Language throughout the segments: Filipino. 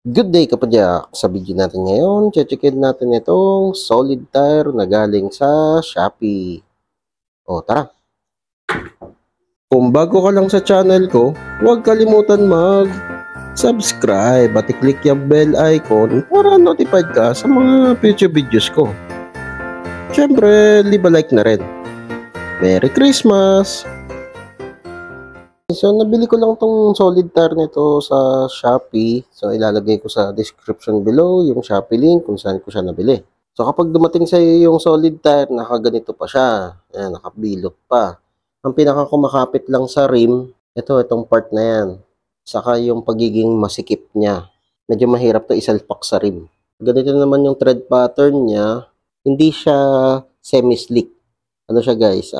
Good day kapadyak! Sa video natin ngayon, checkin natin itong solid tire na galing sa Shopee. O tara! Kung bago ka lang sa channel ko, huwag kalimutan mag-subscribe at i-click yung bell icon para notified ka sa mga future videos ko. Siyempre, leave a like na rin. Merry Christmas! So, nabili ko lang tong solid tire nito sa Shopee. So, ilalagay ko sa description below yung Shopee link kung saan ko siya nabili. So, kapag dumating sa iyo yung solid tire, nakaganito pa siya. Ayan, nakabilot pa. Ang pinakakumakapit lang sa rim, itong part na yan. Saka yung pagiging masikip niya. Medyo mahirap to isalpak sa rim. Ganito naman yung tread pattern niya. Hindi siya semi-slick. Ano siya guys?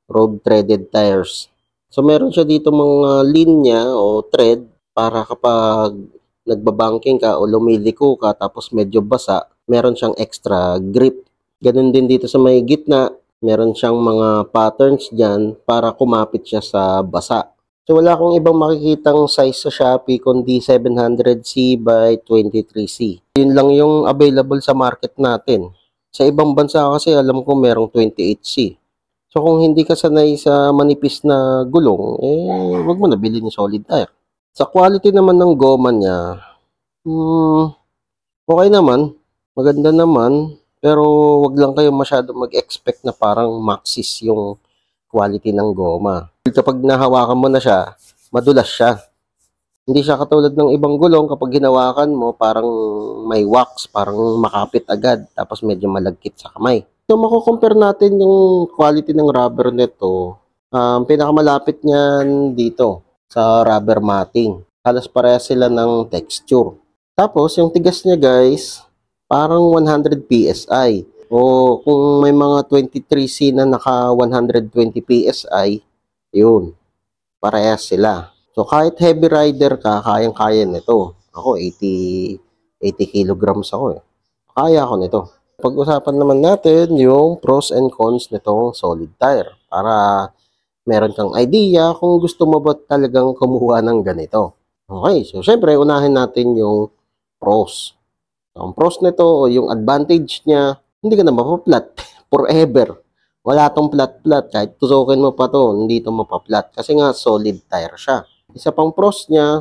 Road threaded tires. So, meron siya dito mga linya o thread para kapag nagbabanking ka o lumiliko ka tapos medyo basa, meron siyang extra grip. Ganun din dito sa may gitna, meron siyang mga patterns dyan para kumapit siya sa basa. So, wala akong ibang makikitang size sa Shopee kundi 700C by 23C. Yun lang yung available sa market natin. Sa ibang bansa kasi alam ko merong 28C. So, kung hindi ka sanay sa manipis na gulong, wag mo na bilhin yung solid tire. Sa quality naman ng goma niya, okay naman. Maganda naman. Pero, wag lang kayo masyado mag-expect na parang Maxxis yung quality ng goma. Kapag nahawakan mo na siya, madulas siya. Hindi siya katulad ng ibang gulong kapag hinawakan mo, parang may wax, parang makapit agad, tapos medyo malagkit sa kamay. So, mako-compare natin yung quality ng rubber nito. Pinakamalapit niyan dito sa rubber matting. Halos parehas sila ng texture. Tapos, yung tigas niya guys, parang 100 PSI. O kung may mga 23C na naka 120 PSI, yun, parehas sila. So, kahit heavy rider ka, kayang-kaya nito. Ako, 80 kilograms ako eh. Kaya ako nito. Pag-usapan naman natin yung pros and cons nitong solid tire para meron kang idea kung gusto mo ba talagang kumuha ng ganito. Okay, so syempre unahin natin yung pros. So, ang pros nito o yung advantage niya, hindi ka na mapaplat forever. Wala tong plat-plat. Kahit tusukin mo pa to, hindi to mapaplat kasi nga solid tire siya. Isa pang pros niya,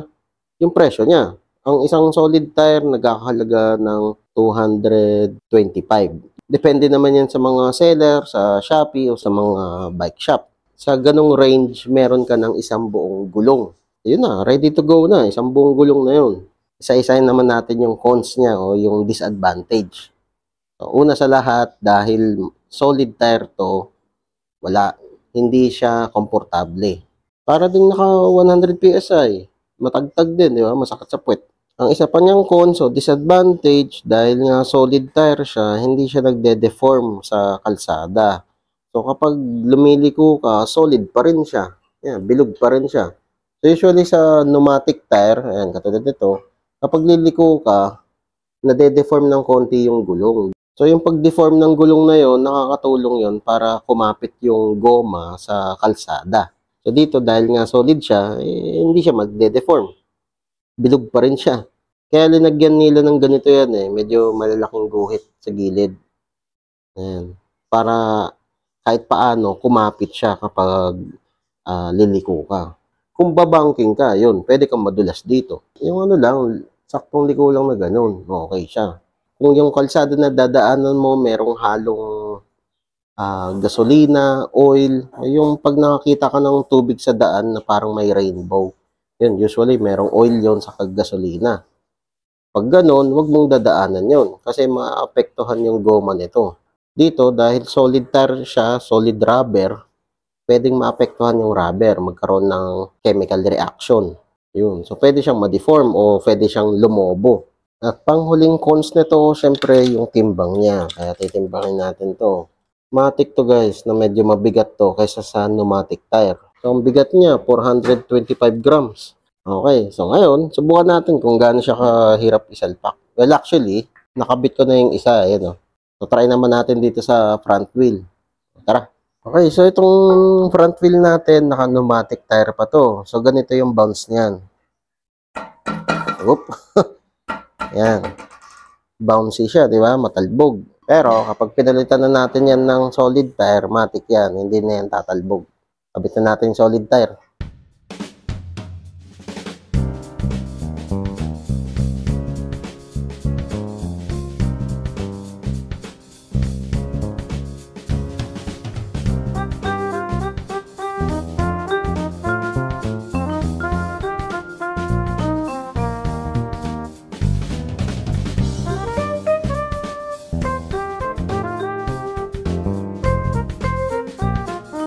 yung presyo niya. Ang isang solid tire nagkakahalaga ng 225. Depende naman yan sa mga seller, sa Shopee o sa mga bike shop. Sa ganong range, meron ka ng isang buong gulong. Yun na, ready to go na. Isang buong gulong na yun. Isa-isahin naman natin yung cons niya o yung disadvantage. So, una sa lahat, dahil solid tire to, wala. Hindi siya komportable. Para ding naka 100 PSI. Matagtag din, di ba? Masakit sa puwet. Ang isa pa niyang cons o disadvantage, dahil nga solid tire siya, hindi siya nagde-deform sa kalsada. So, kapag lumiliko ka, solid pa rin siya. Yan, bilog pa rin siya. So, usually sa pneumatic tire, ayan, katulad nito, kapag liliko ka, nade-deform ng konti yung gulong. So, yung pag-deform ng gulong na yon, nakakatulong yon para kumapit yung goma sa kalsada. So, dito, dahil nga solid siya, hindi siya magde-deform. Bilog pa rin siya. Kaya linagyan nila ng ganito yan eh. Medyo malalaking guhit sa gilid. Ayan. Para kahit paano, kumapit siya kapag liliko ka. Kung babangking ka, yun, pwede kang madulas dito. Yung ano lang, saktong liko lang na ganun, okay siya. Kung yung kalsada na dadaanan mo, merong halong gasolina, oil, yung pag nakakita ka ng tubig sa daan na parang may rainbow, yun, usually merong oil yon sa gasolina. Pag ganon, wag mong dadaanan yon kasi maapektuhan yung goma nito. Dito, dahil solid tire siya, solid rubber, pwedeng maapektuhan yung rubber, magkaroon ng chemical reaction. Yun. So, pwede siyang ma-deform o pwede siyang lumobo. At panghuling cons nito, syempre, yung timbang niya. Kaya titimbangin natin to. Matic to guys, na medyo mabigat to kaysa sa pneumatic tire. So, ang bigat niya, 425 grams. Okay, so ngayon, subukan natin kung gaano siya kahirap isalpak. Well, actually, nakabit ko na yung isa, ayan o. So, try naman natin dito sa front wheel. Tara. Okay, so itong front wheel natin, naka-pneumatic tire pa to. So, ganito yung bounce niyan. Oop. Yan. Bouncy siya, di ba? Matalbog. Pero kapag pinalitan na natin yan ng solid tire, matik yan. Hindi na yan tatalbog. Kabit na natin yung solid tire.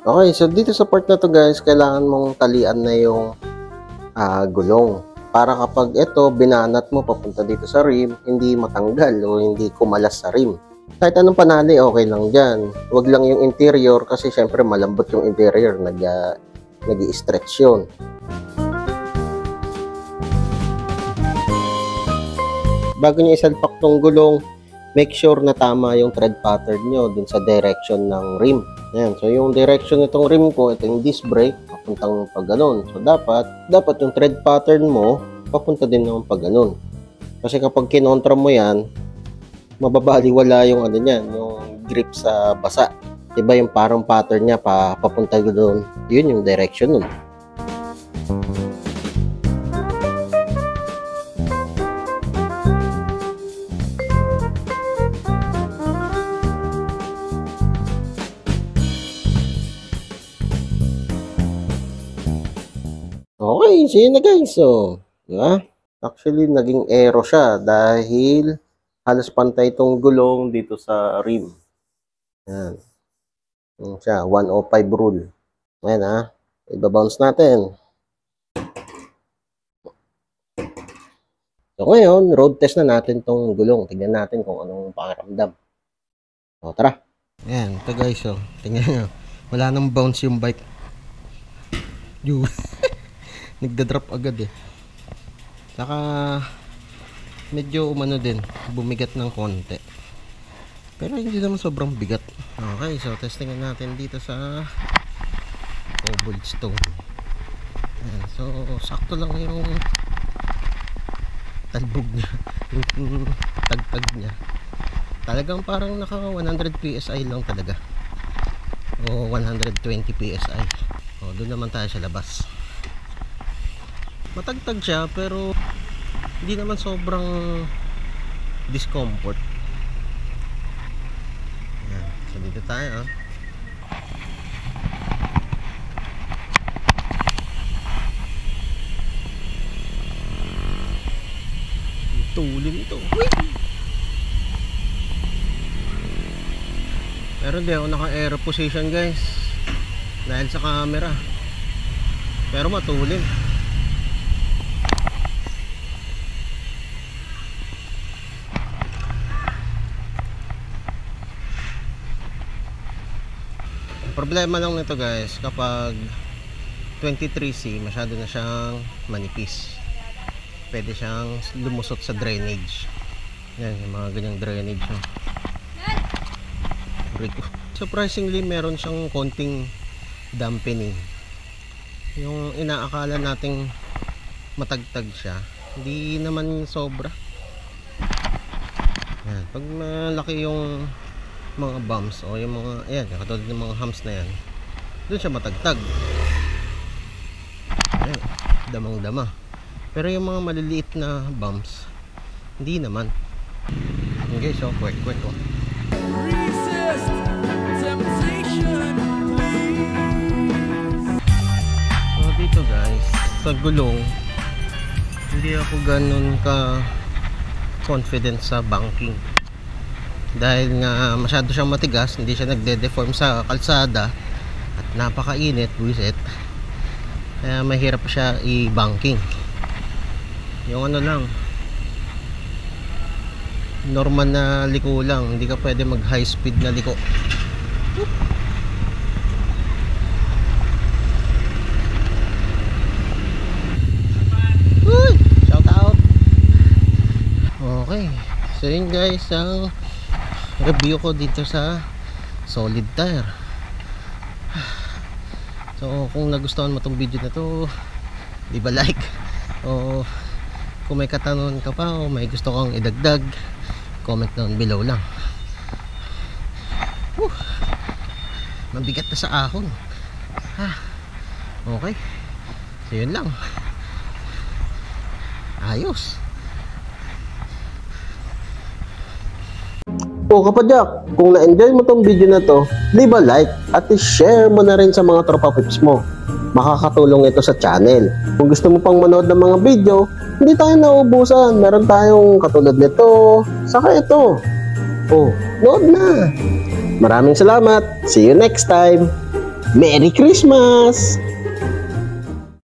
Okay, so dito sa part na to guys, kailangan mong talian na yung gulong. Para kapag ito, binanat mo papunta dito sa rim, hindi matanggal o hindi kumalas sa rim. Kahit anong panali, okay lang dyan. Huwag lang yung interior kasi syempre malambot yung interior, nag-i-stretch yun. Bago nyo isalpak tong gulong, make sure na tama yung tread pattern nyo dun sa direction ng rim. Ayan, so yung direction nitong rim ko, ito yung disc brake, papuntang pag ganun. So dapat yung tread pattern mo, papunta din ng pag ganun. Kasi kapag kinontra mo yan, mababaliwala yung ano niyan, yung grip sa basa. Diba yung parang pattern niya, papunta doon. Yun yung direction nun. Okay, so yun na guys. So, diba? Actually, naging aero siya dahil halos pantay itong gulong dito sa rim. Yan. Yan siya, 105 rule. Ayan ha. Ibabounce natin. So ngayon, road test na natin itong gulong. Tignan natin kung anong pakiramdam. O, tara. Ayan, ito guys. So, tingnan nyo. Wala nang bounce yung bike. Nagda-drop agad eh. Saka medyo umano din, bumigat ng konti. Pero hindi naman sobrang bigat. Okay, so testingin natin dito sa cobblestone. Ayan, so sakto lang yung talbog niya, yung tagtag niya. Talagang parang naka 100 PSI lang talaga. O 120 PSI. O doon naman tayo sa labas. Matagtag siya pero hindi naman sobrang discomfort. Ayan. So dito tayo. Tulin ito. Pero hindi ako naka-aero position guys dahil sa camera. Pero matulin. Problema lang nito guys, kapag 23C masyado na siyang manipis, pwede siyang lumusot sa drainage. Yan, yung mga ganyang drainage no? Surprisingly meron siyang konting dampening. Yung inaakala nating matagtag siya, hindi naman sobra. Yan, pag malaki yung mga bumps o yung mga ayan, katulad ng mga humps na yan, doon siya matagtag. Ayan, damang dama. Pero yung mga maliliit na bumps, hindi naman. Okay, so quick oh. Resist temptation, please. So dito guys, sa gulong, hindi ako ganun ka confident sa banking. Dahil nga masyado siyang matigas, hindi siya nagde-deform sa kalsada at napakainit, buwisit. Kaya mahirap siya i-banking. Yung ano lang, normal na liko lang, hindi ka pwede mag high speed na liko. Uy, shout out. Okay, so yun guys ang review ko dito sa solid tire. So kung nagustuhan mo tong video na to, leave a like o Kung may katanungan ka pa o may gusto kang idagdag, comment down below lang. Mabigat na sa ahon. Okay, so yun lang. Ayos. O kapadyak, kung na-enjoy mo tong video na to, leave a like at i-share mo na rin sa mga tropa pips mo. Makakatulong ito sa channel. Kung gusto mo pang manood ng mga video, hindi tayo nauubusan. Meron tayong katulad nito, saka ito. Nood na. Maraming salamat. See you next time. Merry Christmas!